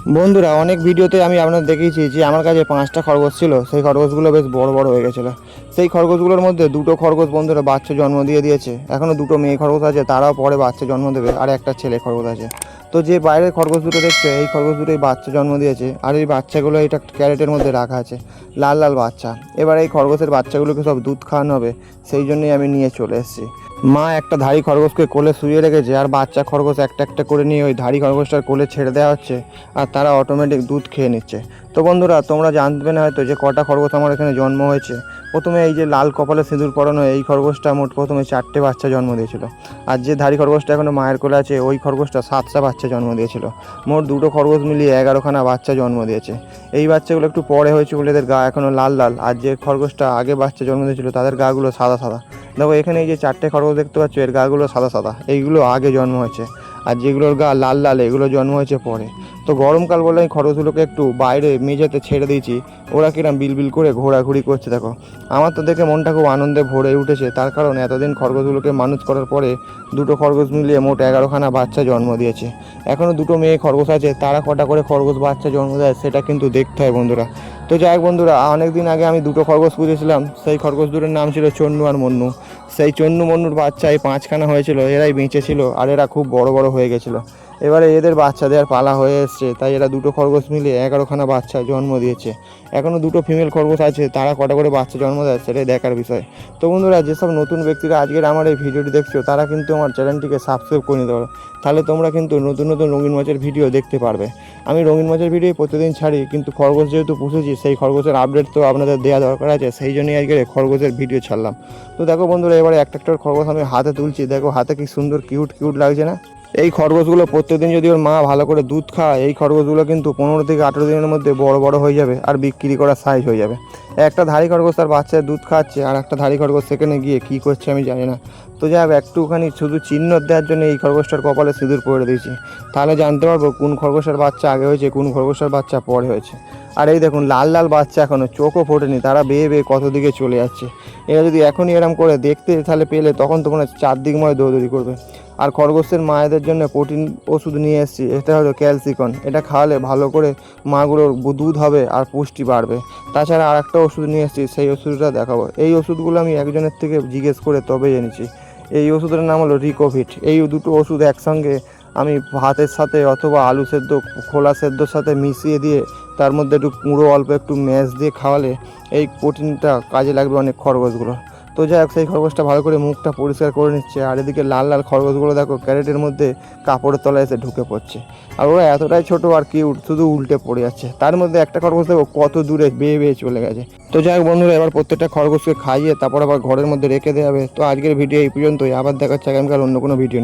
বন্ধুরা, অনেক ভিডিওতে আমি আপনাদের দেখিয়েছি যে আমার কাছে 5টা খরগোশ ছিল। সেই খরগোশগুলো বেশ বড় বড় হয়ে গেছিলো। সেই খরগোশগুলোর মধ্যে দুটো খরগোশ বন্ধুরা বাচ্চা জন্ম দিয়ে দিয়েছে। এখনও দুটো মেয়ে খরগোশ আছে, তারাও পরে বাচ্চা জন্ম দেবে। আর একটা ছেলে খরগোশ আছে। তো যে বাইরের খরগোশ দুটো দেখছে, এই খরগোশ দুটোই বাচ্চা জন্ম দিয়েছে। আর এই বাচ্চাগুলো এটা ক্যারেটের মধ্যে রাখা আছে, লাল লাল বাচ্চা। এবার এই খরগোশের বাচ্চাগুলোকে সব দুধ খাওয়ানো হবে, সেই জন্যই আমি নিয়ে চলে এসেছি। মা একটা ধাড়ি খরগোশকে কোলে শুয়ে রেখেছে, আর বাচ্চা খরগোশ একটা একটা করে নিয়ে ওই ধাড়ি খরগোশটার কোলে ছেড়ে দেওয়া হচ্ছে। আর তারা অটোমেটিক দুধ খেয়ে নিচ্ছে। তো বন্ধুরা, তোমরা জানবে না হয়তো যে কটা খরগোশ আমার এখানে জন্ম হয়েছে। প্রথমে এই যে লাল কপালে সিঁদুর পরানো এই খরগোশটা মোট প্রথমে 4টে বাচ্চা জন্ম দিয়েছিল। আর যে ধাড়ি খরগোশটা এখনও মায়ের কোলে আছে, ওই খরগোশটা 7টা বাচ্চা জন্ম দিয়েছিল। মোট দুটো খরগোশ মিলিয়ে 11খানা বাচ্চা জন্ম দিয়েছে। এই বাচ্চাগুলো একটু পরে হয়েছে বলে এদের গা এখনও লাল লাল। আর যে খরগোশটা আগে বাচ্চা জন্ম দিয়েছিল তাদের গাগুলো সাদা সাদা। দেখো এখানে এই যে 4টে খরগোশ দেখতে পাচ্ছ, এর গাগুলো সাদা সাদা, এইগুলো আগে জন্ম হয়েছে। আর যেগুলোর গা লাল লাল এগুলো জন্ম হয়েছে পরে। তো গরমকাল বলে আমি খরগোশগুলোকে একটু বাইরে মেঝেতে ছেড়ে দিয়েছি। ওরা কিরম বিলবিল করে ঘোরাঘুরি করছে দেখো। আমার তো দেখে মনটা খুব আনন্দে ভরে উঠেছে, তার কারণ এতদিন খরগোশগুলোকে মানুষ করার পরে দুটো খরগোশ মিলিয়ে মোট 11খানা বাচ্চা জন্ম দিয়েছে। এখনও দুটো মেয়ে খরগোশ আছে, তারা কটা করে খরগোশ বাচ্চা জন্ম দেয় সেটা কিন্তু দেখতে হয় বন্ধুরা। তো যাই হোক বন্ধুরা, অনেক দিন আগে আমি দুটো খরগোশ পুষেছিলাম। সেই খরগোশ দুটোর নাম ছিল চন্নু আর মন্নু। সেই চন্নু মন্নুর বাচ্চা এই 5খানা হয়েছিল, এরাই বেঁচে ছিল। আর এরা খুব বড় বড় হয়ে গেছিলো। এবারে এদের বাচ্চা দেওয়ার পালা হয়ে এসছে, তাই এরা দুটো খরগোশ মিলে 11খানা বাচ্চা জন্ম দিয়েছে। এখনও দুটো ফিমেল খরগোশ আছে, তারা কটা করে বাচ্চা জন্ম দেয় সেটাই দেখার বিষয়। তো বন্ধুরা, যেসব নতুন ব্যক্তিরা আজকের আমার এই ভিডিওটি দেখছো, তারা কিন্তু আমার চ্যানেলটিকে সাবস্ক্রাইব করে নিতে পারো। তাহলে তোমরা কিন্তু নতুন নতুন রঙিন মাছের ভিডিও দেখতে পারবে। আমি রঙিন মাছের ভিডিও প্রতিদিন ছাড়ি, কিন্তু খরগোশ যেহেতু পুষেছি, সেই খরগোশের আপডেট তো আপনাদের দেওয়া দরকার আছে, সেই জন্যই আজকে খরগোশের ভিডিও ছাড়লাম। তো দেখো বন্ধুরা, এবারে একটা একটা খরগোশ আমি হাতে তুলছি। দেখো হাতে কি সুন্দর কিউট কিউট লাগছে না? এই খরগোশগুলো প্রত্যেকদিন যদি ওর মা ভালো করে দুধ খায়, এই খরগোশগুলো কিন্তু 15 থেকে 18 দিনের মধ্যে বড় বড় হয়ে যাবে আর বিক্রি করার সাইজ হয়ে যাবে। একটা ধাড়ি খরগোশ তার বাচ্চার দুধ খাচ্ছে, আর একটা ধাড়ি খরগোশ সেখানে গিয়ে কী করছে আমি জানি না। তো যাই হোক, একটুখানি শুধু চিহ্ন দেওয়ার জন্য এই খরগোশটার কপালে সিঁদুর পরে দিয়েছি। তাহলে জানতে পারবো কোন খরগোশের বাচ্চা আগে হয়েছে, কোন খরগোশের বাচ্চা পরে হয়েছে। আর এই দেখুন লাল লাল বাচ্চা, এখনও চোখও ফোটেনি, তারা বেয়ে বেয়ে কত দিকে চলে যাচ্ছে। এরা যদি এখনই এরম করে দেখতে তাহলে পেলে, তখন তোমরা চারদিকময় দৌড়দৌড়ি করবে। আর খরগোশের মায়েদের জন্য প্রোটিন ওষুধ নিয়ে এসেছি। এটা হলো ক্যালসিকন। এটা খাওয়ালে ভালো করে মাগুলোর দুধ হবে আর পুষ্টি বাড়বে। তাছাড়া আর একটা ওষুধ নিয়ে এসেছি, সেই ওষুধটা দেখাবো। এই ওষুধগুলো আমি একজনের থেকে জিজ্ঞেস করে তবে জেনেছি। এই ওষুধের নাম হলো রিকোভিট। এই দুটো ওষুধ একসঙ্গে আমি ভাতের সাথে অথবা আলু সেদ্ধ, খোলা সেদ্ধর সাথে মিশিয়ে দিয়ে তার মধ্যে একটু কুঁড়ো অল্প একটু ম্যাশ দিয়ে খাওয়ালে এই প্রোটিনটা কাজে লাগবে অনেক খরগোশগুলো। তো যাই হোক, সেই খরগোশটা ভালো করে মুখটা পরিষ্কার করে নিচ্ছে। আর এদিকে লাল লাল খরগোশগুলো দেখো ক্যারেটের মধ্যে কাপড়ের তলায় এসে ঢুকে পড়ছে। আর ওরা এতটাই ছোটো আর কিউট, শুধু উল্টে পড়ে যাচ্ছে। তার মধ্যে একটা খরগোশ দেখো কত দূরে বেয়ে বেয়ে চলে গেছে। তো যাই হোক বন্ধুরা, এবার প্রত্যেকটা খরগোশকে খাইয়ে তারপর আবার ঘরের মধ্যে রেখে দেওয়া হবে। তো আজকের ভিডিও এই পর্যন্তই। আবার দেখাচ্ছে আগামীকাল অন্য কোনো ভিডিও।